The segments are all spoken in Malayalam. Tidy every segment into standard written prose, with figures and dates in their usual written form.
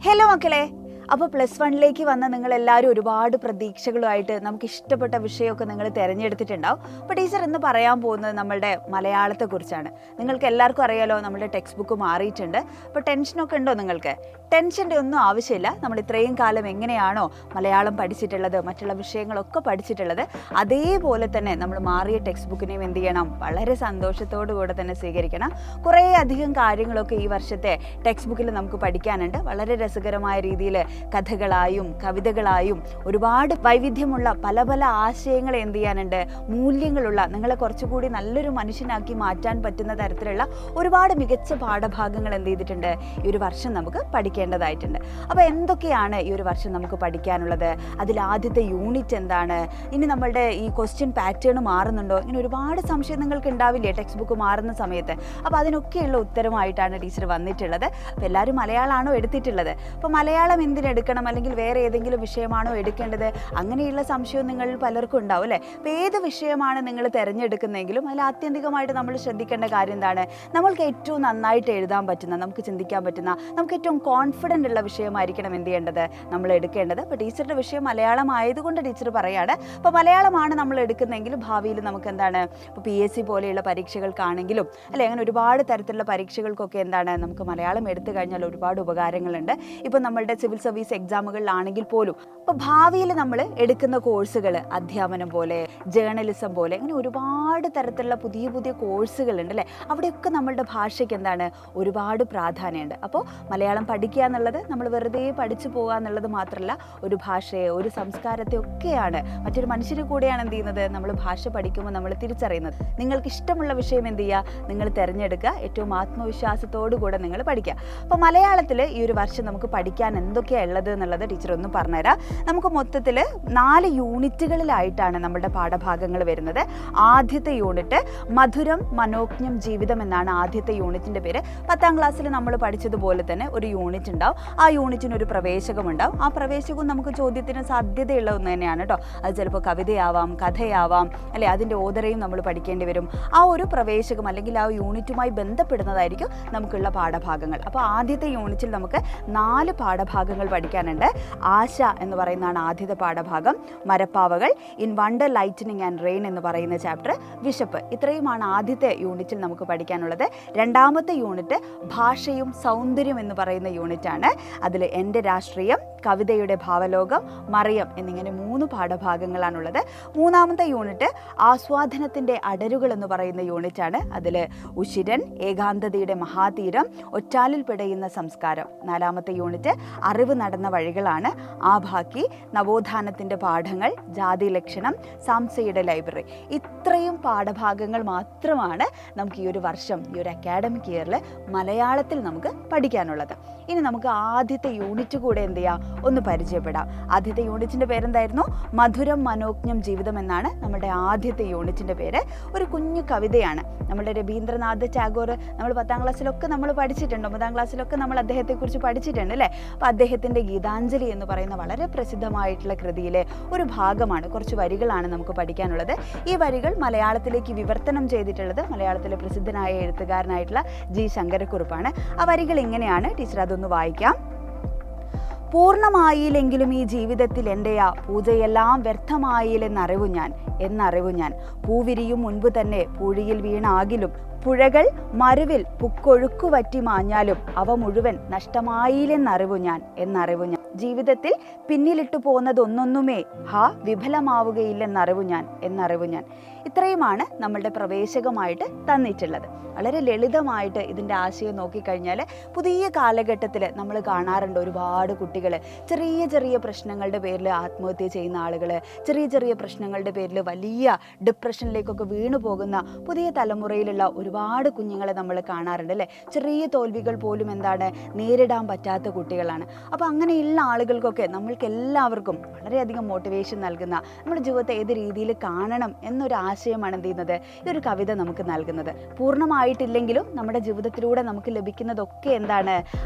ഹലോ മക്കളെ, അപ്പോൾ +1 വന്ന നിങ്ങളെല്ലാവരും ഒരുപാട് പ്രതീക്ഷകളുമായിട്ട് നമുക്ക് ഇഷ്ടപ്പെട്ട വിഷയമൊക്കെ നിങ്ങൾ തിരഞ്ഞെടുത്തിട്ടുണ്ടാവും. അപ്പോൾ ടീച്ചർ ഇന്ന് പറയാൻ പോകുന്നത് നമ്മളുടെ മലയാളത്തെക്കുറിച്ചാണ്. നിങ്ങൾക്ക് എല്ലാവർക്കും അറിയാലോ, നമ്മുടെ ടെക്സ്റ്റ് ബുക്ക് മാറിയിട്ടുണ്ട്. അപ്പോൾ ടെൻഷനൊക്കെ ഉണ്ടോ നിങ്ങൾക്ക്? ടെൻഷൻ്റെ ഒന്നും ആവശ്യമില്ല. നമ്മൾ ഇത്രയും കാലം എങ്ങനെയാണോ മലയാളം പഠിച്ചിട്ടുള്ളത്, മറ്റുള്ള വിഷയങ്ങളൊക്കെ പഠിച്ചിട്ടുള്ളത്, അതേപോലെ തന്നെ നമ്മൾ മാറിയ ടെക്സ്റ്റ് ബുക്കിനെയും എന്ത് ചെയ്യണം, വളരെ സന്തോഷത്തോടു കൂടെ തന്നെ സ്വീകരിക്കണം. കുറേ അധികം കാര്യങ്ങളൊക്കെ ഈ വർഷത്തെ ടെക്സ്റ്റ് ബുക്കിൽ നമുക്ക് പഠിക്കാനുണ്ട്. വളരെ രസകരമായ രീതിയിൽ കഥകളായും കവിതകളായും ഒരുപാട് വൈവിധ്യമുള്ള പല പല ആശയങ്ങൾ എന്ത് ചെയ്യാനുണ്ട്, മൂല്യങ്ങളുള്ള, നിങ്ങളെ കുറച്ചുകൂടി നല്ലൊരു മനുഷ്യനാക്കി മാറ്റാൻ പറ്റുന്ന തരത്തിലുള്ള ഒരുപാട് മികച്ച പാഠഭാഗങ്ങൾ എന്ത് ചെയ്തിട്ടുണ്ട്, ഈ ഒരു വർഷം നമുക്ക് പഠിക്കേണ്ടതായിട്ടുണ്ട്. അപ്പോൾ എന്തൊക്കെയാണ് ഈ ഒരു വർഷം നമുക്ക് പഠിക്കാനുള്ളത്? അതിൽ ആദ്യത്തെ യൂണിറ്റ് എന്താണ്? ഇനി നമ്മളുടെ ഈ ക്വസ്റ്റ്യൻ പാറ്റേൺ മാറുന്നുണ്ടോ? ഇങ്ങനെ ഒരുപാട് സംശയം നിങ്ങൾക്ക് ഉണ്ടാവില്ലേ ടെക്സ്റ്റ് ബുക്ക് മാറുന്ന സമയത്ത്? അപ്പോൾ അതിനൊക്കെയുള്ള ഉത്തരമായിട്ടാണ് ടീച്ചർ വന്നിട്ടുള്ളത്. അപ്പോൾ എല്ലാവരും മലയാളമാണോ എടുത്തിട്ടുള്ളത്? അപ്പോൾ മലയാളം എന്തിനെടുക്കണം, അല്ലെങ്കിൽ വേറെ ഏതെങ്കിലും വിഷയമാണോ എടുക്കേണ്ടത്, അങ്ങനെയുള്ള സംശയം നിങ്ങൾ പലർക്കും ഉണ്ടാവും അല്ലേ? അപ്പോൾ ഏത് വിഷയമാണ് നിങ്ങൾ തിരഞ്ഞെടുക്കുന്നതെങ്കിലും അതിൽ ആത്യന്തികമായിട്ട് നമ്മൾ ശ്രദ്ധിക്കേണ്ട കാര്യം എന്താണ്? നമ്മൾക്ക് ഏറ്റവും നന്നായിട്ട് എഴുതാൻ പറ്റുന്ന, നമുക്ക് ചിന്തിക്കാൻ പറ്റുന്ന, നമുക്ക് ഏറ്റവും കോൺഫിഡൻ്റ് ഉള്ള വിഷയമായിരിക്കണം എന്ത് ചെയ്യേണ്ടത്, നമ്മൾ എടുക്കേണ്ടത്. അപ്പോൾ ടീച്ചറുടെ വിഷയം മലയാളം ആയതുകൊണ്ട് ടീച്ചർ പറയുകയാണ്. അപ്പോൾ മലയാളമാണ് നമ്മൾ എടുക്കുന്നതെങ്കിൽ ഭാവിയിൽ നമുക്ക് എന്താണ്, ഇപ്പോൾ PSC പോലെയുള്ള പരീക്ഷകൾക്കാണെങ്കിലും അല്ലെ, അങ്ങനെ ഒരുപാട് തരത്തിലുള്ള പരീക്ഷകൾക്കൊക്കെ എന്താണ്, നമുക്ക് മലയാളം എടുത്തു കഴിഞ്ഞാൽ ഒരുപാട് ഉപകാരങ്ങളുണ്ട്. ഇപ്പോൾ നമ്മളുടെ സിവിൽ സർവീസ് എക്സാമുകളിലാണെങ്കിൽ പോലും. അപ്പോൾ ഭാവിയിൽ നമ്മൾ എടുക്കുന്ന കോഴ്സുകൾ, അധ്യാപനം പോലെ, ജേർണലിസം പോലെ, അങ്ങനെ ഒരുപാട് തരത്തിലുള്ള പുതിയ പുതിയ കോഴ്സുകളുണ്ട് അല്ലേ? അവിടെയൊക്കെ നമ്മളുടെ ഭാഷയ്ക്ക് എന്താണ്, ഒരുപാട് പ്രാധാന്യമുണ്ട്. അപ്പോൾ മലയാളം പഠിക്കുക എന്നുള്ളത് നമ്മൾ വെറുതെ പഠിച്ചു പോകുക എന്നുള്ളത് മാത്രമല്ല, ഒരു ഭാഷയെ, ഒരു സംസ്കാരത്തെ ഒക്കെയാണ്, മറ്റൊരു മനുഷ്യരെ കൂടെയാണ് എന്ത് ചെയ്യുന്നത്, നമ്മൾ ഭാഷ പഠിക്കുമ്പോൾ നമ്മൾ തിരിച്ചറിയുന്നത്. നിങ്ങൾക്ക് ഇഷ്ടമുള്ള വിഷയം എന്ത് ചെയ്യുക, നിങ്ങൾ തിരഞ്ഞെടുക്കുക. ഏറ്റവും ആത്മവിശ്വാസത്തോടു കൂടെ നിങ്ങൾ പഠിക്കുക. അപ്പോൾ മലയാളത്തിൽ ഈ ഒരു വർഷം നമുക്ക് പഠിക്കാൻ എന്തൊക്കെയാണ് ഉള്ളത് എന്നുള്ളത് ടീച്ചർ ഒന്ന് പറഞ്ഞുതരാം. നമുക്ക് മൊത്തത്തിൽ 4 യൂണിറ്റുകളിലായിട്ടാണ് നമ്മുടെ പാഠഭാഗങ്ങൾ വരുന്നത്. ആദ്യത്തെ യൂണിറ്റ് മധുരം മനോജ്ഞം ജീവിതം എന്നാണ് ആദ്യത്തെ യൂണിറ്റിൻ്റെ പേര്. 10ാം ക്ലാസ്സിൽ നമ്മൾ പഠിച്ചതുപോലെ തന്നെ ഒരു യൂണിറ്റ് ഉണ്ടാവും. ആ യൂണിറ്റിന് ഒരു പ്രവേശകമുണ്ടാവും. ആ പ്രവേശകവും നമുക്ക് ചോദ്യത്തിന് സാധ്യതയുള്ള ഒന്ന് തന്നെയാണ് കേട്ടോ. അത് ചിലപ്പോൾ കവിതയാവാം, കഥയാവാം അല്ലെ, അതിൻ്റെ ഓതറയും നമ്മൾ പഠിക്കേണ്ടി വരും. ആ ഒരു പ്രവേശകം അല്ലെങ്കിൽ ആ യൂണിറ്റുമായി ബന്ധപ്പെടുന്നതായിരിക്കും നമുക്കുള്ള പാഠഭാഗങ്ങൾ. അപ്പോൾ ആദ്യത്തെ യൂണിറ്റിൽ നമുക്ക് 4 പാഠഭാഗങ്ങൾ പഠിക്കാനുണ്ട്. ആശ എന്ന് പറയുന്നതാണ് ആദ്യത്തെ പാഠഭാഗം. മരപ്പാവകൾ, in wonder lightning and rain എന്ന് പറയുന്ന ചാപ്റ്റർ, വിശപ്പ്. ഇത്രയുമാണ് ആദ്യത്തെ യൂണിറ്റിൽ നമുക്ക് പഠിക്കാനുള്ളത്. രണ്ടാമത്തെ യൂണിറ്റ് ഭാഷയും സൗന്ദര്യം എന്ന് പറയുന്ന യൂണിറ്റാണ്. അതിൽ എൻ്റെ രാഷ്ട്രീയം, കവിതയുടെ ഭാവലോകം, മറിയം എന്നിങ്ങനെ 3 പാഠഭാഗങ്ങളാണുള്ളത്. മൂന്നാമത്തെ യൂണിറ്റ് ആസ്വാദനത്തിൻ്റെ അടരുകൾ എന്ന് പറയുന്ന യൂണിറ്റാണ്. അതിൽ ഉശിരൻ, ഏകാന്തതയുടെ മഹാതീരം, ഒറ്റാലിൽ പിടയുന്ന സംസ്കാരം. 4ാമത്തെ യൂണിറ്റ് അറിവ് നടന്ന വഴികളാണ്. ആഭാക്കി, നവോത്ഥാനത്തിൻ്റെ പാഠങ്ങൾ, ജാതി ലക്ഷണം, സാംസയുടെ ലൈബ്രറി. ഇത്രയും പാഠഭാഗങ്ങൾ മാത്രമാണ് നമുക്ക് ഈ ഒരു വർഷം, ഈ ഒരു അക്കാഡമിക് ഇയറിൽ മലയാളത്തിൽ നമുക്ക് പഠിക്കാനുള്ളത്. ഇനി നമുക്ക് ആദ്യത്തെ യൂണിറ്റ് കൂടെ എന്ത് ചെയ്യാം, ഒന്ന് പരിചയപ്പെടാം. ആദ്യത്തെ യൂണിറ്റിൻ്റെ പേരെന്തായിരുന്നു? മധുരം മനോജ്ഞം ജീവിതം എന്നാണ് നമ്മുടെ ആദ്യത്തെ യൂണിറ്റിൻ്റെ പേര്. ഒരു കുഞ്ഞു കവിതയാണ്. നമ്മുടെ രവീന്ദ്രനാഥ് ടാഗോർ നമ്മൾ 10ാം ക്ലാസ്സിലൊക്കെ നമ്മൾ പഠിച്ചിട്ടുണ്ട്, 9ാം ക്ലാസ്സിലൊക്കെ നമ്മൾ അദ്ദേഹത്തെക്കുറിച്ച് പഠിച്ചിട്ടുണ്ട് അല്ലേ? അപ്പോൾ അദ്ദേഹത്തിൻ്റെ ഗീതാഞ്ജലി എന്ന് പറയുന്ന വളരെ പ്രസിദ്ധമായിട്ടുള്ള കൃതിയിലെ ഒരു ഭാഗമാണ്, കുറച്ച് വരികളാണ് നമുക്ക് പഠിക്കാനുള്ളത്. ഈ വരികൾ മലയാളത്തിലേക്ക് വിവർത്തനം ചെയ്തിട്ടുള്ളത് മലയാളത്തിലെ പ്രസിദ്ധനായ എഴുത്തുകാരനായിട്ടുള്ള G. ശങ്കരക്കുറുപ്പാണ്. ആ വരികൾ ഇങ്ങനെയാണ്, ടീച്ചർ അതൊന്ന് വായിക്കാം. പൂർണ്ണമായില്ലെങ്കിലും ഈ ജീവിതത്തിൽ എൻ്റെയാ പൂജയെല്ലാം വ്യർത്ഥമായില്ലെന്നറിവു ഞാൻ പൂവിരിയും മുൻപ് തന്നെ പൂഴിയിൽ വീണാകിലും പുഴകൾ മരുവിൽ പുക്കൊഴുക്കു വറ്റി മാഞ്ഞാലും അവ മുഴുവൻ നഷ്ടമായില്ലെന്നറിവു ഞാൻ. ജീവിതത്തിൽ പിന്നിലിട്ടു പോകുന്നതൊന്നൊന്നുമേ വിഫലമാവുകയില്ലെന്നറിവു ഞാൻ. ഇത്രയുമാണ് നമ്മളുടെ പ്രവേശകമായിട്ട് തന്നിട്ടുള്ളത്. വളരെ ലളിതമായിട്ട് ഇതിൻ്റെ ആശയം നോക്കിക്കഴിഞ്ഞാൽ പുതിയ കാലഘട്ടത്തിൽ നമ്മൾ കാണാറുണ്ട് ഒരുപാട് കുട്ടികൾ ചെറിയ ചെറിയ പ്രശ്നങ്ങളുടെ പേരിൽ ആത്മഹത്യ ചെയ്യുന്ന ആളുകൾ, ചെറിയ ചെറിയ പ്രശ്നങ്ങളുടെ പേരിൽ വലിയ ഡിപ്രഷനിലേക്കൊക്കെ വീണു പോകുന്ന പുതിയ തലമുറയിലുള്ള ഒരുപാട് കുഞ്ഞുങ്ങളെ നമ്മൾ കാണാറുണ്ട് അല്ലേ? ചെറിയ തോൽവികൾ പോലും എന്താണ്, നേരിടാൻ പറ്റാത്ത കുട്ടികളാണ്. അപ്പോൾ അങ്ങനെയുള്ള ആളുകൾക്കൊക്കെ നമ്മൾക്ക് എല്ലാവർക്കും വളരെയധികം മോട്ടിവേഷൻ നൽകുന്ന, നമ്മുടെ ജീവിതത്തെ ഏത് രീതിയിൽ കാണണം എന്നൊരു ആശയമാണ് എന്ത് ചെയ്യുന്നത്, ഈ ഒരു കവിത നമുക്ക് നൽകുന്നത്. പൂർണ്ണമായിട്ടില്ലെങ്കിലും നമ്മുടെ ജീവിതത്തിലൂടെ നമുക്ക് ലഭിക്കുന്നതൊക്കെ എന്താണ്,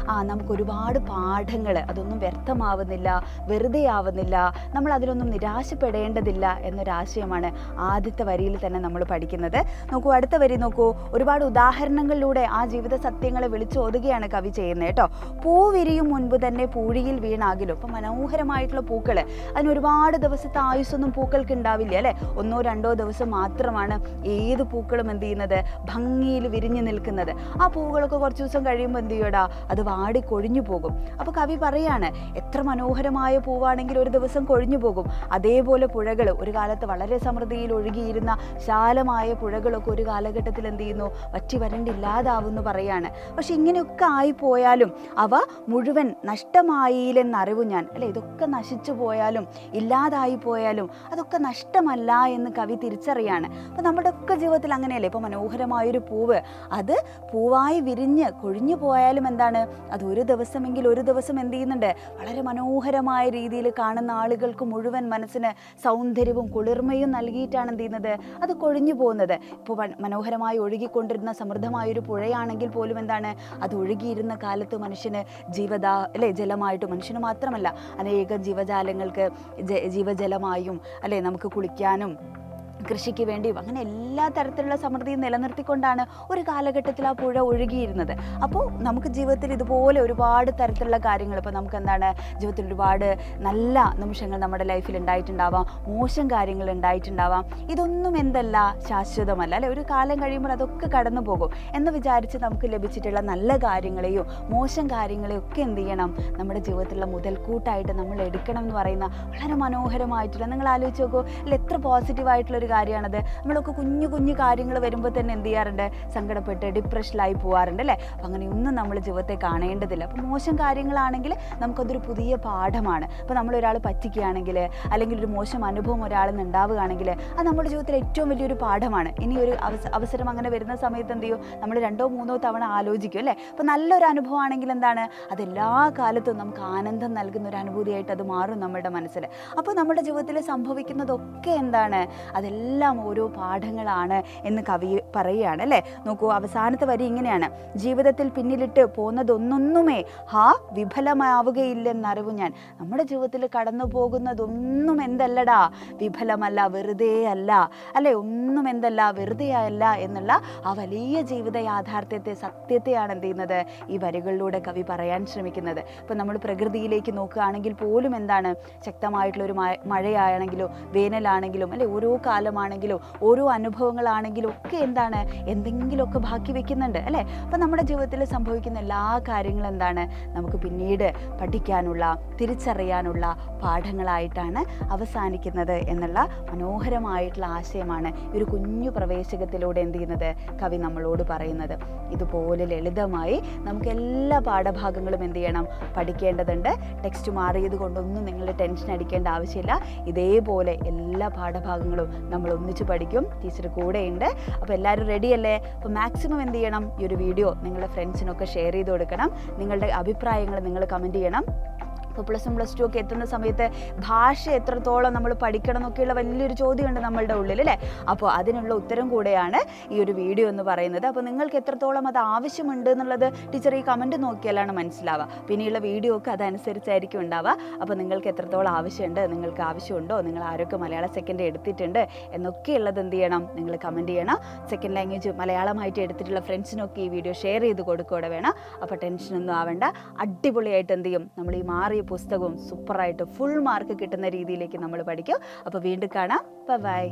നമുക്ക് ഒരുപാട് പാഠങ്ങൾ, അതൊന്നും വ്യർത്ഥമാവുന്നില്ല, വെറുതെ ആവുന്നില്ല, നമ്മൾ അതിലൊന്നും നിരാശപ്പെടേണ്ടതില്ല എന്നൊരാശയമാണ് ആദ്യത്തെ വരിയിൽ തന്നെ നമ്മൾ പഠിക്കുന്നത്. നോക്കൂ, അടുത്ത വരി നോക്കൂ. ഒരുപാട് ഉദാഹരണങ്ങളിലൂടെ ആ ജീവിത സത്യങ്ങളെ വിളിച്ചോതുകയാണ് കവി ചെയ്യുന്നത് കേട്ടോ. പൂ വിരിയും മുൻപ് തന്നെ പൂഴിയിൽ വീണാകിലും. അപ്പം മനോഹരമായിട്ടുള്ള പൂക്കൾ, അതിന് ഒരുപാട് ദിവസത്തെ ആയുസ്സൊന്നും പൂക്കൾക്ക് ഉണ്ടാവില്ല അല്ലേ. 1-2 ദിവസം മാത്രമാണ് ഏത് പൂക്കളും എന്ത് ചെയ്യുന്നത്, ഭംഗിയിൽ വിരിഞ്ഞു നിൽക്കുന്നത്. ആ പൂക്കളൊക്കെ കുറച്ച് ദിവസം കഴിയുമ്പോൾ എന്ത് ചെയ്യൂടാ, അത് വാടി കൊഴിഞ്ഞു പോകും. അപ്പോൾ കവി പറയാണ്, എത്ര മനോഹരമായ പൂവാണെങ്കിൽ ഒരു ദിവസം കൊഴിഞ്ഞു പോകും. അതേപോലെ പുഴകൾ, ഒരു കാലത്ത് വളരെ സമൃദ്ധിയിൽ ഒഴുകിയിരുന്ന ശാലമായ പുഴകളൊക്കെ ഒരു കാലഘട്ടത്തിൽ എന്ത് ചെയ്യുന്നു, വറ്റി വരണ്ടില്ലാതാവുമെന്ന് പറയാണ്. പക്ഷെ ഇങ്ങനെയൊക്കെ ആയിപ്പോയാലും അവ മുഴുവൻ നഷ്ടമായില്ലെന്നറിവ് ഞാൻ, അല്ലെ. ഇതൊക്കെ നശിച്ചു പോയാലും ഇല്ലാതായി പോയാലും അതൊക്കെ നഷ്ടമല്ല എന്ന് കവി തിരിച്ചറിയാണ്. അപ്പം നമ്മുടെ ഒക്കെ ജീവിതത്തിൽ അങ്ങനെയല്ലേ. ഇപ്പം മനോഹരമായൊരു പൂവ്, അത് പൂവായി വിരിഞ്ഞ് കൊഴിഞ്ഞു പോയാലും എന്താണ്, അത് ഒരു ദിവസമെങ്കിൽ ഒരു ദിവസം എന്ത് ചെയ്യുന്നുണ്ട്, വളരെ മനോഹരമായ രീതിയിൽ കാണുന്ന ആളുകൾക്ക് മുഴുവൻ മനസ്സിന് സൗന്ദര്യവും കുളിർമയും നൽകിയിട്ടാണ് എന്ത് ചെയ്യുന്നത്, അത് കൊഴിഞ്ഞു പോകുന്നത്. ഇപ്പോൾ മനോഹരമായി ഒഴുകിക്കൊണ്ടിരുന്ന സമൃദ്ധമായൊരു പുഴയാണെങ്കിൽ പോലും എന്താണ്, അത് ഒഴുകിയിരുന്ന കാലത്ത് മനുഷ്യന് അല്ലെ ജലമായിട്ട്, മനുഷ്യന് മാത്രമല്ല അനേകം ജീവജാലങ്ങൾക്ക് ജീവജലമായും അല്ലെ നമുക്ക് കുളിക്കാനും കൃഷിക്ക് വേണ്ടിയും അങ്ങനെ എല്ലാ തരത്തിലുള്ള സമൃദ്ധിയും നിലനിർത്തിക്കൊണ്ടാണ് ഒരു കാലഘട്ടത്തിൽ ആ പുഴ ഒഴുകിയിരുന്നത്. അപ്പോൾ നമുക്ക് ജീവിതത്തിൽ ഇതുപോലെ ഒരുപാട് തരത്തിലുള്ള കാര്യങ്ങൾ, ഇപ്പോൾ നമുക്ക് എന്താണ് ജീവിതത്തിൽ ഒരുപാട് നല്ല നിമിഷങ്ങൾ നമ്മുടെ ലൈഫിൽ ഉണ്ടായിട്ടുണ്ടാവാം, മോശം കാര്യങ്ങൾ ഉണ്ടായിട്ടുണ്ടാവാം. ഇതൊന്നും എന്തല്ല, ശാശ്വതമല്ല അല്ലെ. ഒരു കാലം കഴിയുമ്പോൾ അതൊക്കെ കടന്നു പോകും എന്ന് വിചാരിച്ച് നമുക്ക് ലഭിച്ചിട്ടുള്ള നല്ല കാര്യങ്ങളെയും മോശം കാര്യങ്ങളെയും ഒക്കെ എന്ത് ചെയ്യണം, നമ്മുടെ ജീവിതത്തിലുള്ള മുതൽക്കൂട്ടായിട്ട് നമ്മൾ എടുക്കണം എന്ന് പറയുന്ന വളരെ മനോഹരമായിട്ടുള്ള, നിങ്ങൾ ആലോചിച്ച് നോക്കൂ അല്ലെ, എത്ര പോസിറ്റീവായിട്ടുള്ളൊരു കാര്യമാണത്. നമ്മളൊക്കെ കുഞ്ഞു കുഞ്ഞു കാര്യങ്ങൾ വരുമ്പോൾ തന്നെ എന്ത് ചെയ്യാറുണ്ട്, സങ്കടപ്പെട്ട് ഡിപ്രഷനിലായി പോകാറുണ്ട് അല്ലേ. അപ്പം അങ്ങനെയൊന്നും നമ്മൾ ജീവിതത്തെ കാണേണ്ടതില്ല. അപ്പം മോശം കാര്യങ്ങളാണെങ്കിൽ നമുക്കതൊരു പുതിയ പാഠമാണ്. അപ്പോൾ നമ്മളൊരാൾ പറ്റിക്കുകയാണെങ്കിൽ അല്ലെങ്കിൽ ഒരു മോശം അനുഭവം ഒരാളിൽ നിന്ന് ഉണ്ടാവുകയാണെങ്കിൽ അത് നമ്മുടെ ജീവിതത്തിൽ ഏറ്റവും വലിയൊരു പാഠമാണ്. ഇനി ഒരു അവസരം അങ്ങനെ വരുന്ന സമയത്ത് എന്ത് ചെയ്യും, നമ്മൾ 2-3 തവണ ആലോചിക്കും അല്ലേ. അപ്പോൾ നല്ലൊരു അനുഭവമാണെങ്കിൽ എന്താണ്, അതെല്ലാ കാലത്തും നമുക്ക് ആനന്ദം നൽകുന്ന ഒരു അനുഭൂതിയായിട്ട് അത് മാറും നമ്മുടെ മനസ്സിൽ. അപ്പോൾ നമ്മുടെ ജീവിതത്തിൽ സംഭവിക്കുന്നതൊക്കെ എന്താണ്, അതെല്ലാം ഓരോ പാഠങ്ങളാണ് എന്ന് കവി പറയുകയാണ് അല്ലേ. നോക്കൂ, അവസാനത്തെ വരി ഇങ്ങനെയാണ്, ജീവിതത്തിൽ പിന്നിലിട്ട് പോന്നതൊന്നൊന്നുമേ വിഫലമാവുകയില്ലെന്നറിവ് ഞാൻ. നമ്മുടെ ജീവിതത്തിൽ കടന്നു പോകുന്നതൊന്നും എന്തല്ലടാ, വിഫലമല്ല, വെറുതെ അല്ല അല്ലെ. ഒന്നും എന്തല്ല, വെറുതെ അല്ല എന്നുള്ള ആ വലിയ ജീവിത യാഥാർത്ഥ്യത്തെ, സത്യത്തെയാണ് എന്ത് ചെയ്യുന്നത്, ഈ വരികളിലൂടെ കവി പറയാൻ ശ്രമിക്കുന്നത്. ഇപ്പം നമ്മൾ പ്രകൃതിയിലേക്ക് നോക്കുകയാണെങ്കിൽ പോലും എന്താണ്, ശക്തമായിട്ടുള്ളൊരു മഴയാണെങ്കിലും വേനലാണെങ്കിലും അല്ലെ, ഓരോ കാലമാണെങ്കിലും ഓരോ അനുഭവങ്ങളാണെങ്കിലും ഒക്കെ എന്താണ്, എന്തെങ്കിലുമൊക്കെ ബാക്കി വെക്കുന്നുണ്ട് അല്ലേ. അപ്പം നമ്മുടെ ജീവിതത്തിൽ സംഭവിക്കുന്ന എല്ലാ കാര്യങ്ങളും എന്താണ്, നമുക്ക് പിന്നീട് പഠിക്കാനുള്ള, തിരിച്ചറിയാനുള്ള പാഠങ്ങളായിട്ടാണ് അവസാനിക്കുന്നത് എന്നുള്ള മനോഹരമായിട്ടുള്ള ആശയമാണ് ഒരു കുഞ്ഞു പ്രവേശകത്തിലൂടെ എന്ത് ചെയ്യുന്നത്, കവി നമ്മളോട് പറയുന്നത്. ഇതുപോലെ ലളിതമായി നമുക്ക് എല്ലാ പാഠഭാഗങ്ങളും എന്ത് ചെയ്യണം, പഠിക്കേണ്ടതുണ്ട്. ടെക്സ്റ്റ് മാറിയത് കൊണ്ടൊന്നും നിങ്ങൾ ടെൻഷൻ അടിക്കേണ്ട ആവശ്യമില്ല. ഇതേപോലെ എല്ലാ പാഠഭാഗങ്ങളും നമ്മൾ ഒന്നിച്ച് പഠിക്കും. ടീച്ചർ കൂടെയുണ്ട്. അപ്പോൾ എല്ലാവരും റെഡിയല്ലേ? അപ്പോൾ മാക്സിമം എന്ത് ചെയ്യണം, ഈ ഒരു വീഡിയോ നിങ്ങളുടെ ഫ്രണ്ട്സിനൊക്കെ ഷെയർ ചെയ്ത് കൊടുക്കണം. നിങ്ങളുടെ അഭിപ്രായങ്ങൾ നിങ്ങൾ കമൻറ്റ് ചെയ്യണം. ഇപ്പോൾ +1 +2 ഒക്കെ എത്തുന്ന സമയത്ത് ഭാഷ എത്രത്തോളം നമ്മൾ പഠിക്കണം എന്നൊക്കെയുള്ള വലിയൊരു ചോദ്യമുണ്ട് നമ്മളുടെ ഉള്ളിൽ അല്ലേ. അപ്പോൾ അതിനുള്ള ഉത്തരം കൂടെയാണ് ഈ ഒരു വീഡിയോ എന്ന് പറയുന്നത്. അപ്പോൾ നിങ്ങൾക്ക് എത്രത്തോളം അത് ആവശ്യമുണ്ട് എന്നുള്ളത് ടീച്ചർ ഈ കമൻറ്റ് നോക്കിയാലാണ് മനസ്സിലാവുക. പിന്നെയുള്ള വീഡിയോ ഒക്കെ അതനുസരിച്ചായിരിക്കും ഉണ്ടാവുക. അപ്പോൾ നിങ്ങൾക്ക് എത്രത്തോളം ആവശ്യമുണ്ട്, നിങ്ങൾക്ക് ആവശ്യമുണ്ടോ, നിങ്ങൾ ആരൊക്കെ മലയാളം സെക്കൻഡ് എടുത്തിട്ടുണ്ട് എന്നൊക്കെയുള്ളത് എന്ത് ചെയ്യണം, നിങ്ങൾ കമൻറ്റ് ചെയ്യണം. സെക്കൻഡ് ലാംഗ്വേജ് മലയാളമായിട്ട് എടുത്തിട്ടുള്ള ഫ്രണ്ട്സിനൊക്കെ ഈ വീഡിയോ ഷെയർ ചെയ്ത് കൊടുക്കുകയോടെ വേണം. അപ്പോൾ ടെൻഷനൊന്നും ആവേണ്ട, അടിപൊളിയായിട്ട് എന്ത് ചെയ്യും, നമ്മൾ ഈ മാറിയ പുസ്തകവും സൂപ്പറായിട്ട് ഫുൾ മാർക്ക് കിട്ടുന്ന രീതിയിലേക്ക് നമ്മൾ പഠിക്കും. അപ്പോൾ വീണ്ടും കാണാം. ബൈ.